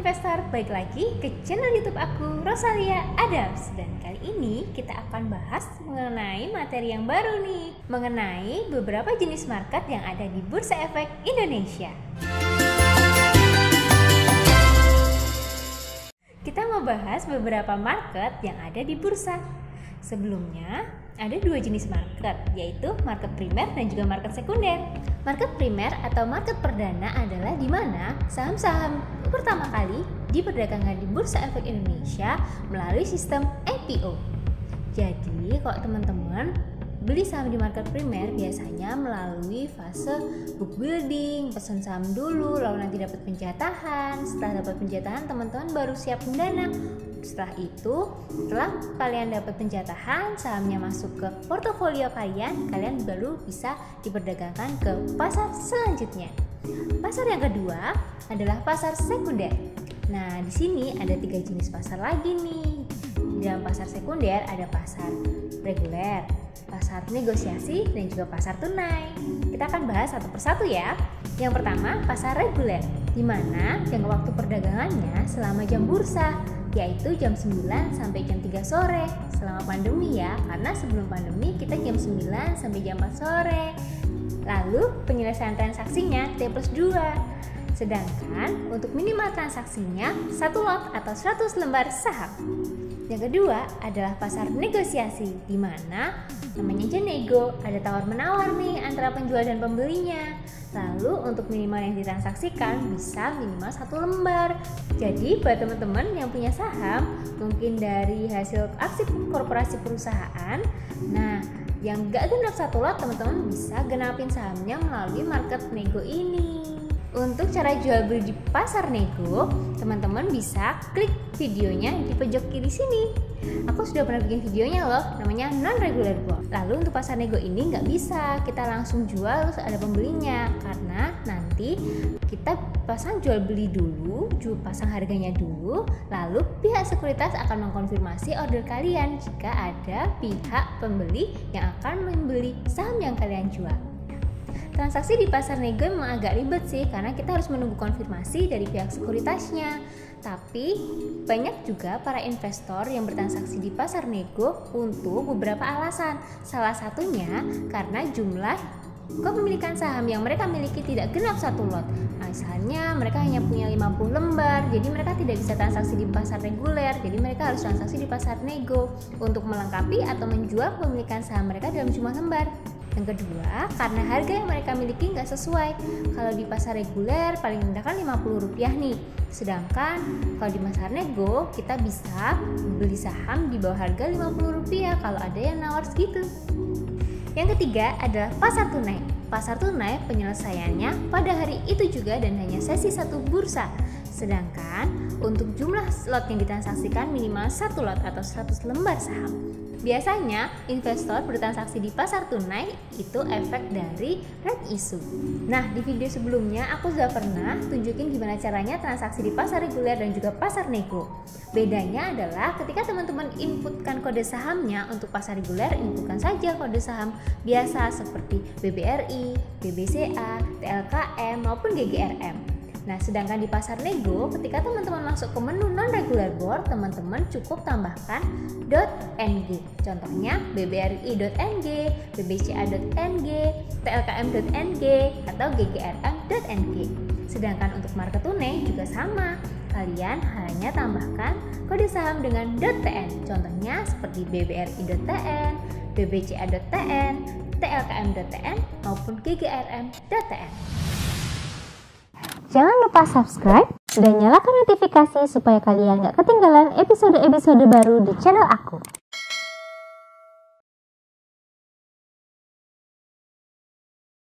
investor, balik lagi ke channel YouTube aku, Rosalia Adams. Dan kali ini kita akan bahas mengenai materi yang baru nih, mengenai beberapa jenis market yang ada di Bursa Efek Indonesia. Kita mau bahas beberapa market yang ada di bursa. Sebelumnya, ada dua jenis market, yaitu market primer dan juga market sekunder. Market primer atau market perdana adalah di mana saham-saham pertama kali diperdagangkan di Bursa Efek Indonesia melalui sistem IPO. Jadi, kalau teman-teman beli saham di market primer biasanya melalui fase book building, pesan saham dulu, lalu nanti dapat penjatahan. Setelah dapat penjatahan, teman-teman baru siap mendana. Setelah itu, setelah kalian dapat penjatahan, sahamnya masuk ke portofolio kalian baru bisa diperdagangkan ke pasar selanjutnya. Pasar yang kedua adalah pasar sekunder. Nah, di sini ada 3 jenis pasar lagi nih. Di dalam pasar sekunder ada pasar reguler, pasar negosiasi, dan juga pasar tunai. Kita akan bahas satu persatu ya. Yang pertama, pasar reguler, di mana jangka waktu perdagangannya selama jam bursa, yaitu jam 9 sampai jam 3 sore selama pandemi ya, karena sebelum pandemi kita jam 9 sampai jam 4 sore. Lalu penyelesaian transaksinya T+2. Sedangkan untuk minimal transaksinya 1 lot atau 100 lembar saham. Yang kedua adalah pasar negosiasi, di mana namanya aja nego, ada tawar-menawar nih antara penjual dan pembelinya. Lalu untuk minimal yang ditransaksikan bisa minimal 1 lembar. Jadi buat teman-teman yang punya saham, mungkin dari hasil aksi korporasi perusahaan, nah yang gak genap 1 lot, teman-teman bisa genapin sahamnya melalui market nego ini. Untuk cara jual beli di pasar nego, teman-teman bisa klik videonya di pojok kiri sini. Aku sudah pernah bikin videonya loh, namanya non-regular bond. Lalu untuk pasar nego ini nggak bisa kita langsung jual terus ada pembelinya, karena nanti kita pasang jual beli dulu, pasang harganya dulu, lalu pihak sekuritas akan mengkonfirmasi order kalian jika ada pihak pembeli yang akan membeli saham yang kalian jual. Transaksi di pasar nego memang agak ribet sih, karena kita harus menunggu konfirmasi dari pihak sekuritasnya. Tapi banyak juga para investor yang bertransaksi di pasar nego untuk beberapa alasan. Salah satunya karena jumlah kepemilikan saham yang mereka miliki tidak genap 1 lot. Misalnya mereka hanya punya 50 lembar, jadi mereka tidak bisa transaksi di pasar reguler, jadi mereka harus transaksi di pasar nego untuk melengkapi atau menjual kepemilikan saham mereka dalam jumlah lembar. Yang kedua, karena harga yang mereka miliki nggak sesuai. Kalau di pasar reguler paling rendah kan Rp50 nih. Sedangkan kalau di pasar nego kita bisa beli saham di bawah harga Rp50 kalau ada yang nawar segitu. Yang ketiga adalah pasar tunai. Pasar tunai penyelesaiannya pada hari itu juga dan hanya sesi 1 bursa. Sedangkan untuk jumlah slot yang ditransaksikan minimal 1 lot atau 100 lembar saham. Biasanya investor bertransaksi di pasar tunai itu efek dari right issue. Nah, di video sebelumnya aku sudah pernah tunjukin gimana caranya transaksi di pasar reguler dan juga pasar nego. Bedanya adalah ketika teman-teman inputkan kode sahamnya untuk pasar reguler, inputkan saja kode saham biasa seperti BBRI, BBCA, TLKM maupun GGRM. Nah, sedangkan di pasar nego, ketika teman-teman masuk ke menu non-regular board, teman-teman cukup tambahkan .ng. Contohnya BBRI.ng, BBCA.ng, TLKM.ng, atau GGRM.ng. Sedangkan untuk market tunai juga sama. Kalian hanya tambahkan kode saham dengan .tn. Contohnya seperti BBRI.tn, BBCA.tn, TLKM.tn, maupun GGRM.tn. Jangan lupa subscribe dan nyalakan notifikasi supaya kalian gak ketinggalan episode-episode baru di channel aku.